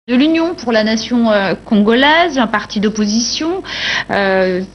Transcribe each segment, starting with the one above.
De l'Union pour la nation congolaise, un parti d'opposition,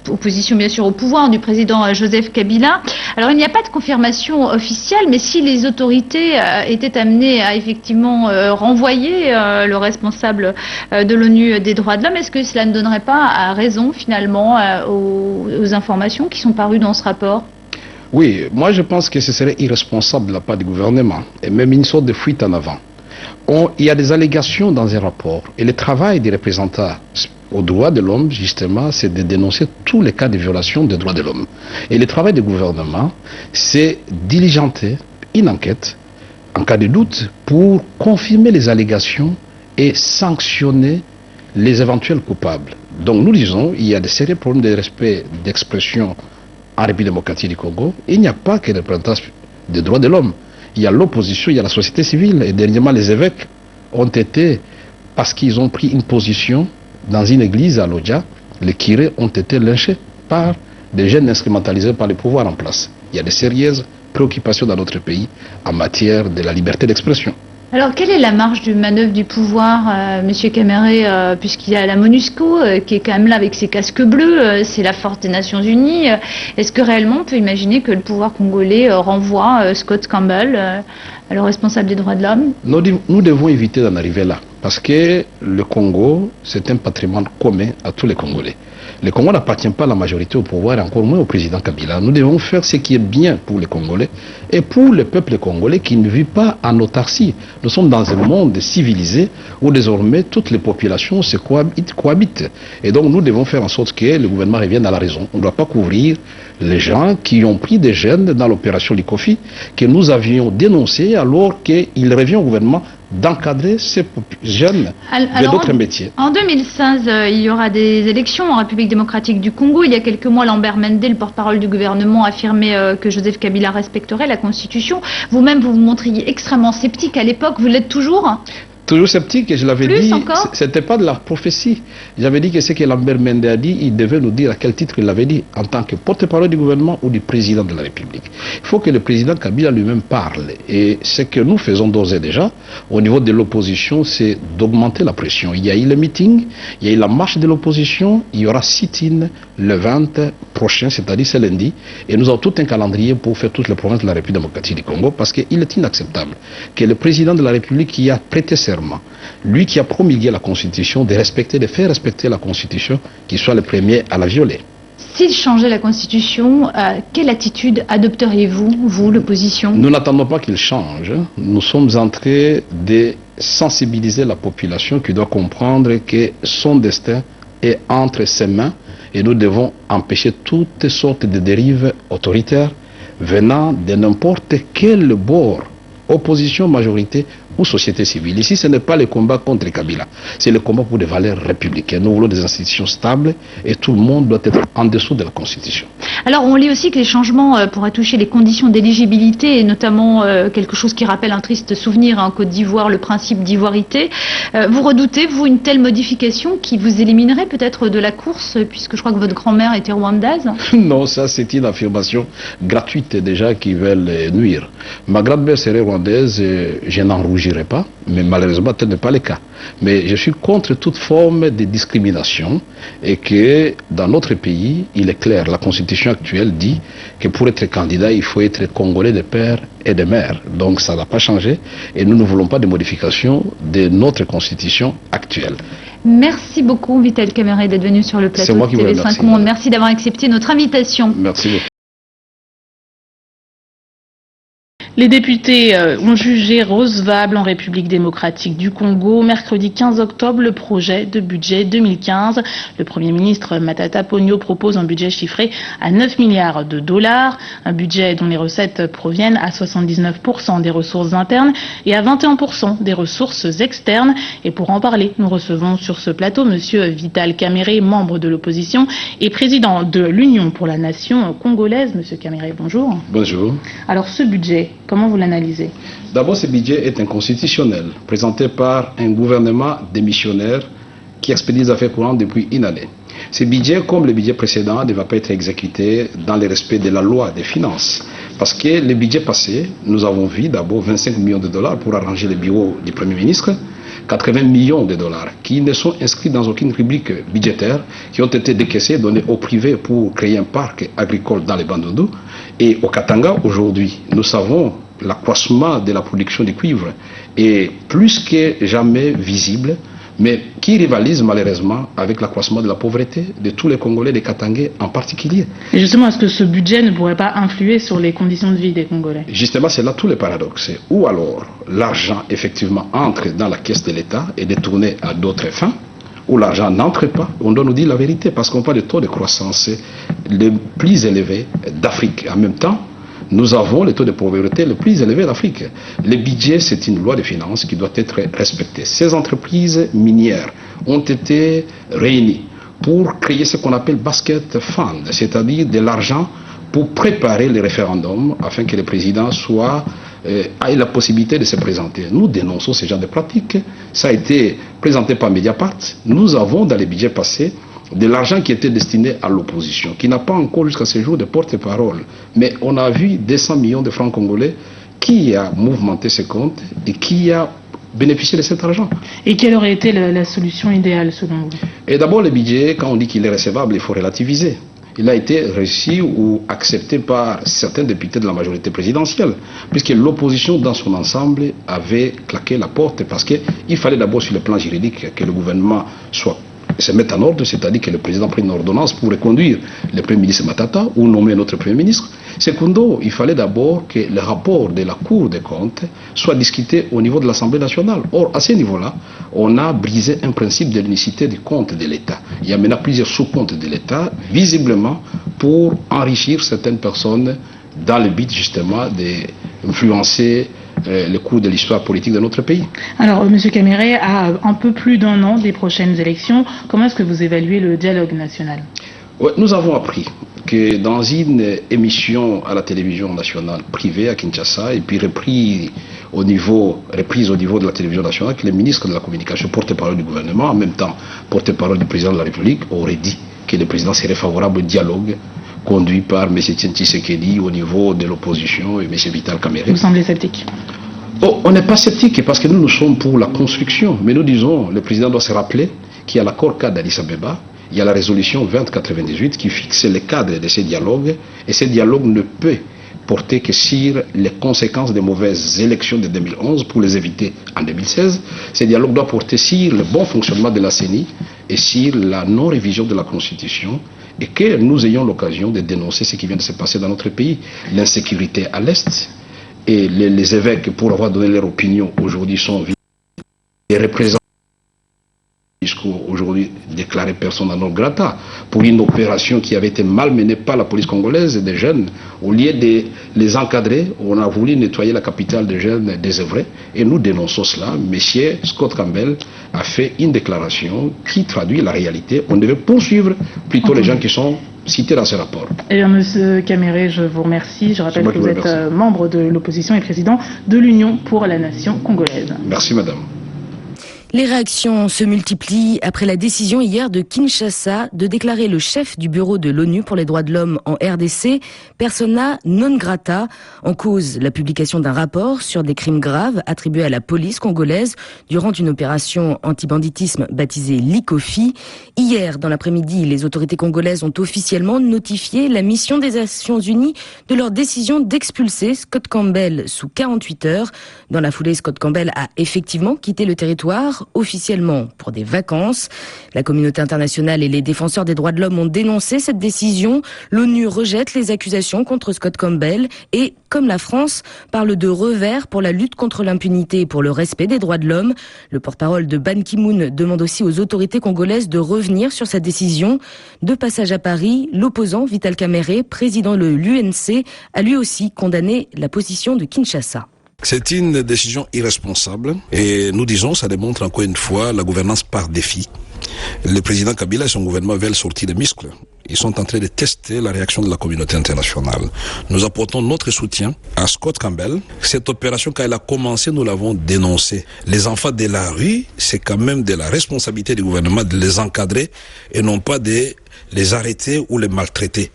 opposition bien sûr au pouvoir du président Joseph Kabila. Alors il n'y a pas de confirmation officielle, mais si les autorités étaient amenées à effectivement renvoyer le responsable de l'ONU des droits de l'homme, est-ce que cela ne donnerait pas raison finalement aux informations qui sont parues dans ce rapport ? Oui, moi je pense que ce serait irresponsable de la part du gouvernement, et même une sorte de fuite en avant. Il y a des allégations dans un rapport, et le travail des représentants aux droits de l'homme, justement, c'est de dénoncer tous les cas de violation des droits de l'homme. Et le travail du gouvernement, c'est diligenter une enquête, en cas de doute, pour confirmer les allégations et sanctionner les éventuels coupables. Donc nous disons, il y a de sérieux problèmes de respect d'expression en République démocratique du Congo. Il n'y a pas que les représentants des droits de l'homme. Il y a l'opposition, il y a la société civile. Et dernièrement, les évêques ont été, parce qu'ils ont pris une position dans une église à Lodja, les curés ont été lynchés par des jeunes instrumentalisés par les pouvoirs en place. Il y a de sérieuses préoccupations dans notre pays en matière de la liberté d'expression. Alors, quelle est la marge de manœuvre du pouvoir, Monsieur Caméré, puisqu'il y a la MONUSCO qui est quand même là avec ses casques bleus, c'est la force des Nations Unies. Est-ce que réellement on peut imaginer que le pouvoir congolais renvoie Scott Campbell, le responsable des droits de l'homme? Nous devons éviter d'en arriver là, parce que le Congo, c'est un patrimoine commun à tous les Congolais. Le Congo n'appartient pas à la majorité au pouvoir, et encore moins au président Kabila. Nous devons faire ce qui est bien pour les Congolais et pour le peuple congolais qui ne vit pas en autarcie. Nous sommes dans un monde civilisé où désormais toutes les populations se cohabitent. Et donc nous devons faire en sorte que le gouvernement revienne à la raison. On ne doit pas couvrir les gens qui ont pris des jeunes dans l'opération Likofi, que nous avions dénoncé alors qu'il revient au gouvernement d'encadrer ces jeunes de d'autres métiers. En 2016, il y aura des élections en République démocratique du Congo. Il y a quelques mois, Lambert Mende, le porte-parole du gouvernement, affirmait que Joseph Kabila respecterait la Constitution. Vous-même, vous vous montriez extrêmement sceptique à l'époque. Vous l'êtes toujours ? Toujours sceptique, et je l'avais dit, c'était pas de la prophétie. J'avais dit que ce que Lambert Mende a dit, il devait nous dire à quel titre il l'avait dit, en tant que porte-parole du gouvernement ou du président de la République. Il faut que le président Kabila lui-même parle. Et ce que nous faisons d'ores et déjà, au niveau de l'opposition, c'est d'augmenter la pression. Il y a eu le meeting, il y a eu la marche de l'opposition, il y aura sit-in le 20 prochain, c'est-à-dire ce lundi, et nous avons tout un calendrier pour faire toutes les provinces de la République démocratique du Congo, parce qu'il est inacceptable que le président de la République qui a prêté serment, lui qui a promulgué la Constitution, de faire respecter la Constitution, qu'il soit le premier à la violer. S'il changeait la Constitution, quelle attitude adopteriez-vous, vous, l'opposition? Nous n'attendons pas qu'il change. Nous sommes en train de sensibiliser la population qui doit comprendre que son destin est entre ses mains et nous devons empêcher toutes sortes de dérives autoritaires venant de n'importe quel bord, opposition, majorité ou société civile. Ici, ce n'est pas le combat contre Kabila, c'est le combat pour des valeurs républicaines. Nous voulons des institutions stables et tout le monde doit être en dessous de la Constitution. Alors, on lit aussi que les changements pourraient toucher les conditions d'éligibilité et notamment quelque chose qui rappelle un triste souvenir en Côte d'Ivoire, le principe d'ivoirité. Vous redoutez, vous, une telle modification qui vous éliminerait peut-être de la course, puisque je crois que votre grand-mère était rwandaise? Non, ça c'est une affirmation gratuite déjà qui veulent nuire. Ma grand-mère serait rwandaise, je n'en rougirais pas, mais malheureusement tel n'est pas le cas. Mais je suis contre toute forme de discrimination et que dans notre pays, il est clair, la Constitution actuelle dit que pour être candidat, il faut être congolais de père et de mère. Donc ça n'a pas changé et nous ne voulons pas de modification de notre Constitution actuelle. Merci beaucoup Vital Caméré d'être venu sur le plateau de TV5 Monde. Merci d'avoir accepté notre invitation. Merci beaucoup. Les députés ont jugé recevable en République démocratique du Congo mercredi 15 octobre le projet de budget 2015. Le Premier ministre Matata Ponyo propose un budget chiffré à 9 milliards de dollars, un budget dont les recettes proviennent à 79% des ressources internes et à 21% des ressources externes. Et pour en parler, nous recevons sur ce plateau Monsieur Vital Caméré, membre de l'opposition et président de l'Union pour la nation congolaise. Monsieur Caméré, bonjour. Bonjour. Alors ce budget, comment vous l'analysez? D'abord, ce budget est inconstitutionnel, présenté par un gouvernement démissionnaire qui expédie des affaires courantes depuis une année. Ce budget, comme le budget précédent, ne va pas être exécuté dans le respect de la loi des finances. Parce que le budget passé, nous avons vu d'abord 25 millions de dollars pour arranger le bureau du Premier ministre, 80 millions de dollars qui ne sont inscrits dans aucune rubrique budgétaire, qui ont été décaissés, donnés au privé pour créer un parc agricole dans les Bandundu. Et au Katanga, aujourd'hui, nous savons l'accroissement de la production de cuivre est plus que jamais visible, mais qui rivalise malheureusement avec l'accroissement de la pauvreté de tous les Congolais, des Katangais en particulier. Et justement, est-ce que ce budget ne pourrait pas influer sur les conditions de vie des Congolais? Justement, c'est là tout le paradoxe. Ou alors, l'argent effectivement entre dans la caisse de l'État et est détourné à d'autres fins, ou l'argent n'entre pas. On doit nous dire la vérité, parce qu'on parle de taux de croissance les plus élevés d'Afrique. En même temps, nous avons le taux de pauvreté le plus élevé d'Afrique. Le budget, c'est une loi de finances qui doit être respectée. Ces entreprises minières ont été réunies pour créer ce qu'on appelle basket fund, c'est-à-dire de l'argent pour préparer les référendums afin que le président ait la possibilité de se présenter. Nous dénonçons ce genre de pratiques. Ça a été présenté par Mediapart. Nous avons dans les budgets passés de l'argent qui était destiné à l'opposition, qui n'a pas encore jusqu'à ce jour de porte-parole. Mais on a vu 200 millions de francs congolais qui a mouvementé ce compte et qui a bénéficié de cet argent. Et quelle aurait été la solution idéale selon vous? Et d'abord le budget, quand on dit qu'il est recevable, il faut relativiser. Il a été reçu ou accepté par certains députés de la majorité présidentielle, puisque l'opposition dans son ensemble avait claqué la porte, parce qu'il fallait d'abord sur le plan juridique que le gouvernement se mette en ordre, c'est-à-dire que le président prenne une ordonnance pour reconduire le Premier ministre Matata ou nommer notre Premier ministre. Secondo, il fallait d'abord que le rapport de la Cour des comptes soit discuté au niveau de l'Assemblée nationale. Or, à ce niveau-là, on a brisé un principe de l'unicité du compte de l'État. Il y a maintenant plusieurs sous-comptes de l'État, visiblement pour enrichir certaines personnes dans le but justement d'influencer le cours de l'histoire politique de notre pays. Alors, M. Caméré, à un peu plus d'un an des prochaines élections, comment est-ce que vous évaluez le dialogue national? Ouais, nous avons appris que dans une émission à la télévision nationale privée à Kinshasa, et puis reprise au niveau de la télévision nationale, que le ministre de la Communication, porte-parole du gouvernement, en même temps porte-parole du président de la République, aurait dit que le président serait favorable au dialogue conduit par M. Tshisekedi au niveau de l'opposition et M. Vital Kamerhe. Vous semblez sceptique? On n'est pas sceptique parce que nous sommes pour la construction. Mais nous disons, le président doit se rappeler qu'il y a l'accord cadre d'Addis Abeba, il y a la résolution 2098 qui fixe les cadres de ces dialogues. Et ces dialogues ne peut porter que sur les conséquences des mauvaises élections de 2011 pour les éviter en 2016. Ces dialogues doivent porter sur le bon fonctionnement de la CENI et sur la non-révision de la Constitution, et que nous ayons l'occasion de dénoncer ce qui vient de se passer dans notre pays. L'insécurité à l'Est, et les évêques, pour avoir donné leur opinion, aujourd'hui sont les représentants discours aujourd'hui déclaré persona non grata pour une opération qui avait été mal menée par la police congolaise des jeunes. Au lieu de les encadrer, on a voulu nettoyer la capitale des jeunes désœuvrés, et nous dénonçons cela. Monsieur Scott Campbell a fait une déclaration qui traduit la réalité. On devait poursuivre plutôt les gens qui sont cités dans ce rapport. Eh bien, Monsieur Caméré, je vous remercie. Je rappelle que vous êtes membre de l'opposition et président de l'Union pour la nation congolaise. Merci, madame. Les réactions se multiplient après la décision hier de Kinshasa de déclarer le chef du bureau de l'ONU pour les droits de l'homme en RDC persona non grata, en cause la publication d'un rapport sur des crimes graves attribués à la police congolaise durant une opération anti-banditisme baptisée Likofi. Hier, dans l'après-midi, les autorités congolaises ont officiellement notifié la mission des Nations Unies de leur décision d'expulser Scott Campbell sous 48 heures. Dans la foulée, Scott Campbell a effectivement quitté le territoire, officiellement pour des vacances. La communauté internationale et les défenseurs des droits de l'homme ont dénoncé cette décision. L'ONU rejette les accusations contre Scott Campbell et, comme la France, parle de revers pour la lutte contre l'impunité et pour le respect des droits de l'homme. Le porte-parole de Ban Ki-moon demande aussi aux autorités congolaises de revenir sur cette décision. De passage à Paris, l'opposant Vital Kamerhe, président de l'UNC, a lui aussi condamné la position de Kinshasa. C'est une décision irresponsable et nous disons, ça démontre encore une fois la gouvernance par défi. Le président Kabila et son gouvernement veulent sortir des muscles. Ils sont en train de tester la réaction de la communauté internationale. Nous apportons notre soutien à Scott Campbell. Cette opération, quand elle a commencé, nous l'avons dénoncée. Les enfants de la rue, c'est quand même de la responsabilité du gouvernement de les encadrer et non pas de les arrêter ou les maltraiter.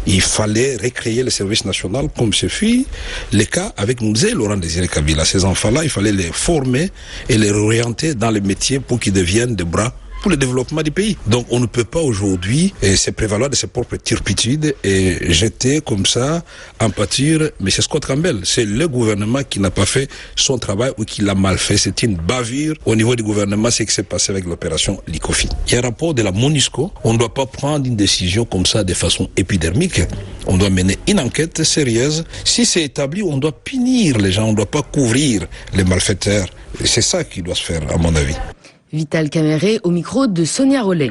Il fallait recréer le service national comme ce fut le cas avec Mouzé et Laurent Désiré Kabila. Ces enfants-là, il fallait les former et les réorienter dans les métiers pour qu'ils deviennent des bras pour le développement du pays. Donc on ne peut pas aujourd'hui se prévaloir de ses propres turpitudes et jeter comme ça en pâture M. Scott Campbell. C'est le gouvernement qui n'a pas fait son travail ou qui l'a mal fait. C'est une bavure au niveau du gouvernement, ce qui s'est passé avec l'opération Likofi. Il y a un rapport de la MONUSCO. On ne doit pas prendre une décision comme ça de façon épidermique. On doit mener une enquête sérieuse. Si c'est établi, on doit punir les gens. On ne doit pas couvrir les malfaiteurs. C'est ça qui doit se faire, à mon avis. Vital Caméré au micro de Sonia Rollet.